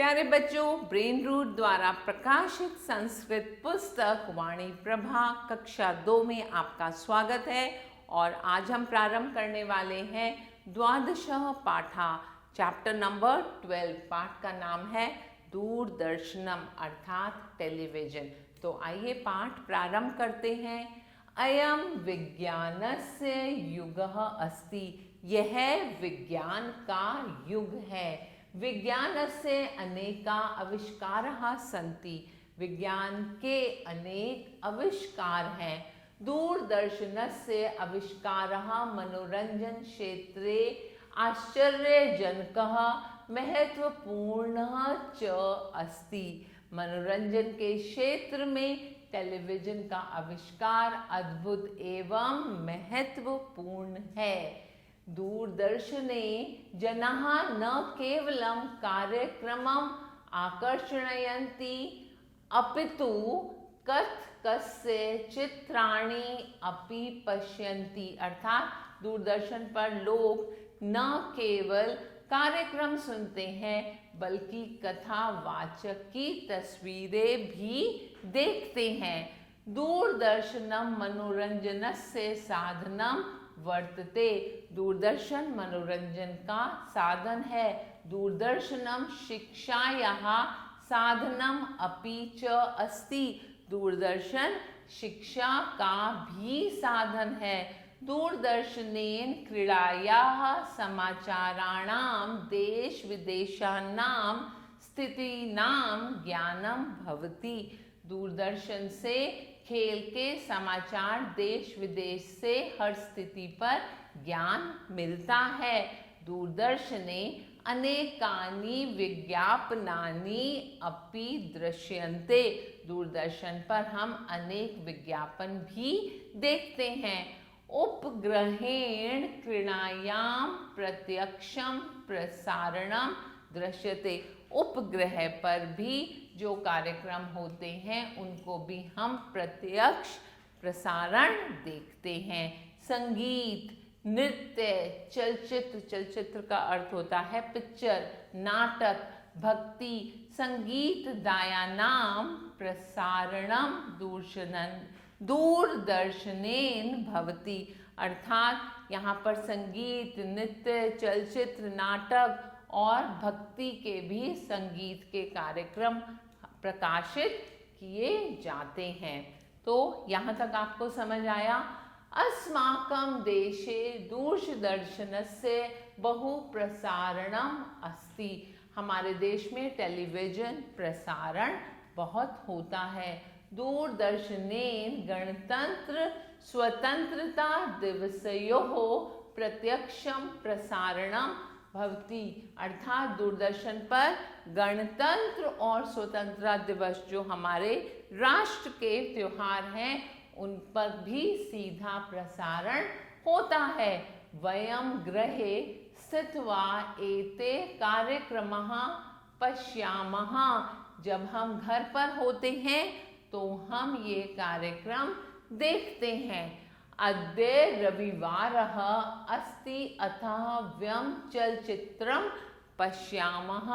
प्यारे बच्चों, brain root द्वारा प्रकाशित संस्कृत पुस्तक वाणी प्रभा कक्षा 2 में आपका स्वागत है। और आज हम प्रारंभ करने वाले हैं द्वादशः पाठा, चैप्टर नंबर 12। पाठ का नाम है दूरदर्शनम अर्थात टेलीविजन। तो आइए पाठ प्रारंभ करते हैं। अयम विज्ञानस्य युगः अस्ति, यह विज्ञान का युग है। विज्ञानस्य अनेका आविष्कारः सन्ति, विज्ञान के अनेक आविष्कार हैं। दूरदर्शनस्य आविष्कारः मनोरंजन क्षेत्रे आश्चर्यजनकः महत्वपूर्णः च अस्ति। मनोरंजन के क्षेत्र में टेलीविजन का आविष्कार अद्भुत एवं महत्वपूर्ण है। दूरदर्शने जनाः न केवलं कार्यक्रमम् आकर्षयन्ति अपितु कथकस्य चित्राणि अपि पश्यन्ति। अर्थात दूरदर्शन पर लोग न केवल कार्यक्रम सुनते हैं बल्कि कथावाचक की तस्वीरें भी देखते हैं। दूरदर्शनम मनोरंजनस्य साधनम वर्तते, दूरदर्शन मनोरंजन का साधन है। दूरदर्शनम शिक्षायाः साधनम अपि च अस्ति, दूरदर्शन शिक्षा का भी साधन है। दूरदर्शनेन क्रीडायाः समाचाराणां देश विदेशानां स्थितीनां ज्ञानं भवति। दूरदर्शन से खेल के समाचार देश विदेश से हर स्थिति पर ज्ञान मिलता है। दूरदर्शने अनेकानि विज्ञापनानि अपि दृश्यन्ते, दूरदर्शन पर हम अनेक विज्ञापन भी देखते हैं। उपग्रहेण क्रीडायां प्रत्यक्षं प्रसारणं दृश्यते, उपग्रह पर भी जो कार्यक्रम होते हैं उनको भी हम प्रत्यक्ष प्रसारण देखते हैं। संगीत, नृत्य, चलचित्र, चलचित्र का अर्थ होता है पिक्चर, नाटक, भक्ति, संगीत दायानां प्रसारणम दूरदर्शनेन भवति। अर्थात यहाँ पर संगीत, नृत्य, चलचित्र, नाटक और भक्ति के भी संगीत के कार्यक्रम प्रकाशित किए जाते हैं। तो यहाँ तक आपको समझ आया। अस्माकं देशे दूरदर्शनस्य बहु प्रसारणम अस्ति, हमारे देश में टेलीविजन प्रसारण बहुत होता है। दूरदर्शनेन गणतंत्र स्वतंत्रता दिवसयोः प्रत्यक्षं प्रसारणम भवति। अर्थात दूरदर्शन पर गणतंत्र और स्वतंत्रता दिवस जो हमारे राष्ट्र के त्योहार हैं उन पर भी सीधा प्रसारण होता है। वयं गृहे स्थित्वा एते कार्यक्रमः पश्यामः, जब हम घर पर होते हैं तो हम ये कार्यक्रम देखते हैं। अद्य रविवारः अस्ति अतः वयं चलचित्रं पश्यामः,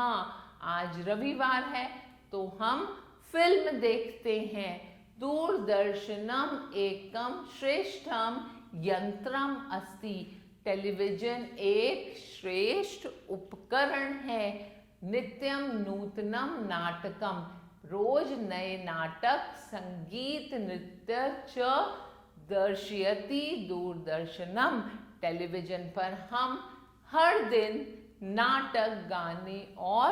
आज रविवार है तो हम फिल्म देखते हैं। दूरदर्शनम एकम श्रेष्ठम यंत्रम अस्ति, टेलीविजन एक श्रेष्ठ उपकरण है। नित्यम नूतनम नाटकम, रोज नए नाटक, संगीत, नृत्य च दर्शयति दूरदर्शनम, टेलीविजन पर हम हर दिन नाटक, गाने और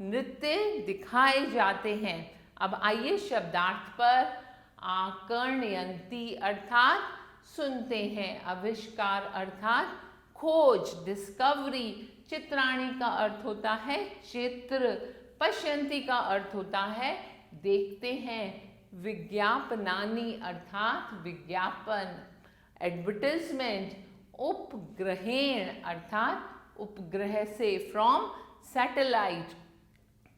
नृत्य दिखाए जाते हैं। अब आइए शब्दार्थ पर। आकर्णयन्ति अर्थात सुनते हैं, आविष्कार अर्थात खोज, डिस्कवरी, चित्राणी का अर्थ होता है चित्र, पश्यन्ति का अर्थ होता है देखते हैं, विज्ञापनानि अर्थात विज्ञापन, एडवर्टाइजमेंट, उपग्रहेण अर्थात उपग्रह से, फ्रॉम सैटेलाइट,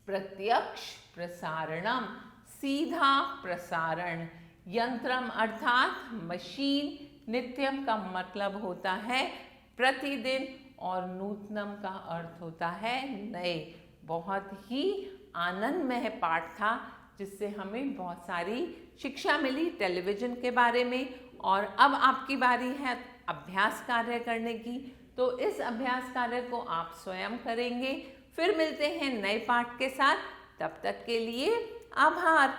प्रत्यक्ष प्रसारणम सीधा प्रसारण, यंत्रम अर्थात मशीन, नित्यम का मतलब होता है प्रतिदिन और नूतनम का अर्थ होता है नए। बहुत ही आनंदमय पाठ था, जिससे हमें बहुत सारी शिक्षा मिली टेलीविज़न के बारे में। और अब आपकी बारी है अभ्यास कार्य करने की, तो इस अभ्यास कार्य को आप स्वयं करेंगे। फिर मिलते हैं नए पाठ के साथ, तब तक के लिए आभार।